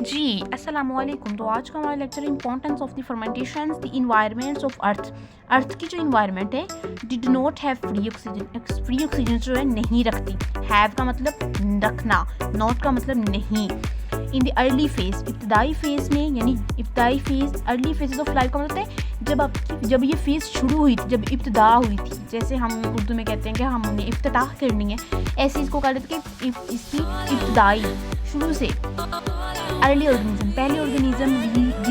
जी, अस्सलामुअलैकुम। तो आज का हमारा lecture importance of the fermentations the environments of earth. Earth की जो इन्वायरमेंट है did not have free oxygen जो है नहीं रखती। हैव का मतलब रखना, नॉट का मतलब नहीं। इन द अर्ली फेज, इब्तदाई फेज में, यानी इब्तदाई phase, early phases of life का मतलब है जब ये फेज़ शुरू हुई थी, जब इब्तदा हुई थी, जैसे हम उर्दू में कहते हैं कि हमने इफ्तिताह करनी है, ऐसे इसको कह देते कि इसकी इब्तदाई शुरू से। अर्ली ऑर्गेनिज्म, पहले ऑर्गेनिज्म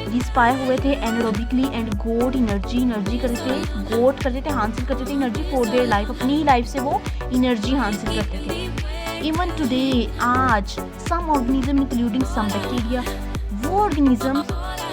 डिस्पायर हुए थे एनारोबिकली एंड गोट एनर्जी करते थे हासिल करते थे एनर्जी फॉर देयर लाइफ, अपनी लाइफ से वो एनर्जी हासिल करते थे। इवन टुडे, आज, some organism including some bacteria, वो ऑर्गेनिज्म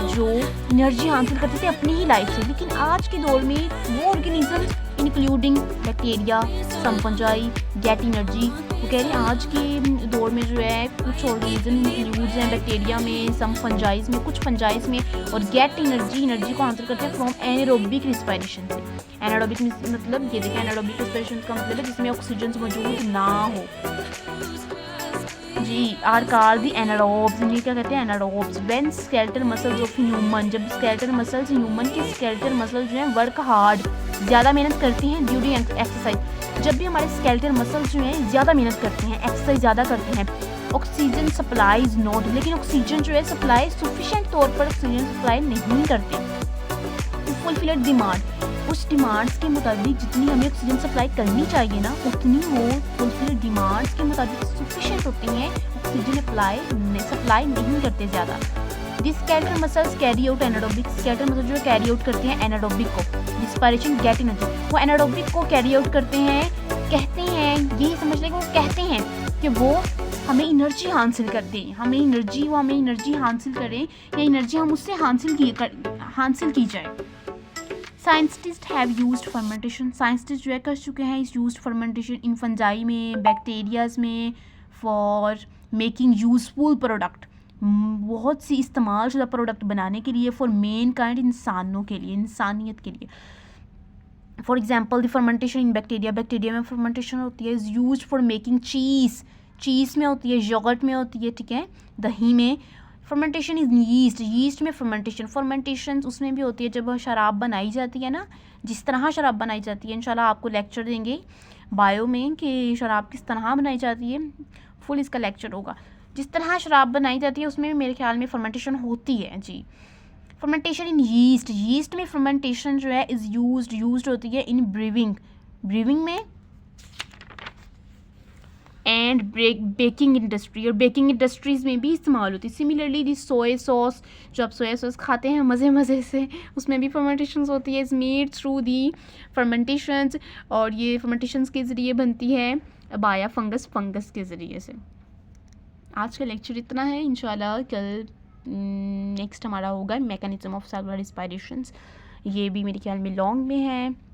जो एनर्जी हासिल करते थे अपनी ही लाइफ से, लेकिन आज के दौर में वो ऑर्गेनिज्म इंक्लूडिंग बैक्टीरिया, सम फंजाई गेट एनर्जी। वो कह रहे हैं आज के दौर में जो है कुछ ऑर्गेनिज्म इंक्लूड्स हैं बैक्टीरिया में, सम फंजाइज में, कुछ फंजाइज में, और गेट एनर्जी को हासिल करते हैं फ्रॉम एनारोबिक रिस्पायरेशन से। एनारोबिक मतलब ये देखिए, एनारोबिक रिस्पायरेशन का मतलब है जिसमें ऑक्सीजन मौजूद ना हो। जी, आर कॉल्ड द एनारोब्स, इन्हें क्या कहते हैं, anaerobes. When skeletal muscles of human, जब स्केलेटल मसल्स, ह्यूमन के स्केलेटल मसल जो हैं वर्क हार्ड, ज़्यादा मेहनत करती हैं ड्यूरिंग एक्सरसाइज। जब भी हमारे स्केलेटल मसल्स जो हैं ज़्यादा मेहनत करते हैं, एक्सरसाइज ज़्यादा करते हैं, ऑक्सीजन सप्लाईज नॉट, लेकिन ऑक्सीजन जो है सप्लाई सफिशेंट तौर पर ऑक्सीजन सप्लाई नहीं करते टू फुलफिल डिमांड। उस डिमांड्स के मुताबिक जितनी हमें ऑक्सीजन सप्लाई करनी चाहिए ना, उतनी वो फुलफिल डिमांड्स के मुताबिक सफिशेंट होती हैं, ऑक्सीजन सप्लाई नहीं करते ज़्यादा। This skeletal muscles carry out anaerobic, skeletal muscle जो कैरी आउट करते हैं एनारोबिक को, रिस्पायरेशन गेट एनर्जी, वो एनारोबिक को कैरी आउट करते हैं, कहते हैं, यही समझ लें कि वो कहते हैं कि वो हमें एनर्जी हासिल करते हैं, वो हमें एनर्जी हासिल करें, या एनर्जी हम उससे हासिल की जाए। Scientist have used fermentation, scientist जो है कर चुके हैं इस यूज्ड फर्मेंटेशन इन फंजाई में, बैक्टीरियाज में, फॉर मेकिंग यूजफुल प्रोडक्ट, बहुत सी इस्तेमाल शुदा प्रोडक्ट बनाने के लिए, फॉर मेन काइंड, इंसानों के लिए, इंसानियत के लिए। For example the fermentation in bacteria में फर्मेंटेशन होती है, इज़ यूज फॉर मेकिंग चीज़ में होती है, योगर्ट में होती है, ठीक है, दही में। फर्मेंटेशन इज यीस्ट में फर्मेंटेशन उसमें भी होती है जब शराब बनाई जाती है ना, जिस तरह शराब बनाई जाती है, इंशाल्लाह आपको लेक्चर देंगे बायो में कि शराब किस तरह बनाई जाती है, फुल इसका लेक्चर होगा। जिस तरह शराब बनाई जाती है उसमें मेरे ख्याल में फर्मेंटेशन होती है। जी, फर्मेंटेशन इन यीस्ट में फर्मेंटेशन जो है इज़ यूज्ड होती है इन ब्रीविंग में एंड बेकिंग इंडस्ट्री, और बेकिंग इंडस्ट्रीज़ में भी इस्तेमाल होती है। सिमिलरली दी सोया सॉस, जो आप सोया सॉस खाते हैं मज़े से, उसमें भी फर्मेंटेशंस होती है, इज़ मेड थ्रू दी फर्मेंटेशंस, और ये फर्मेंटेशंस के ज़रिए बनती है बाया फंगस के ज़रिए से। आज का लेक्चर इतना है, इंशाल्लाह कल नेक्स्ट हमारा होगा मैकेनिज्म ऑफ सेलुलर रिस्पायरेशंस, ये भी मेरे ख्याल में लॉन्ग में है।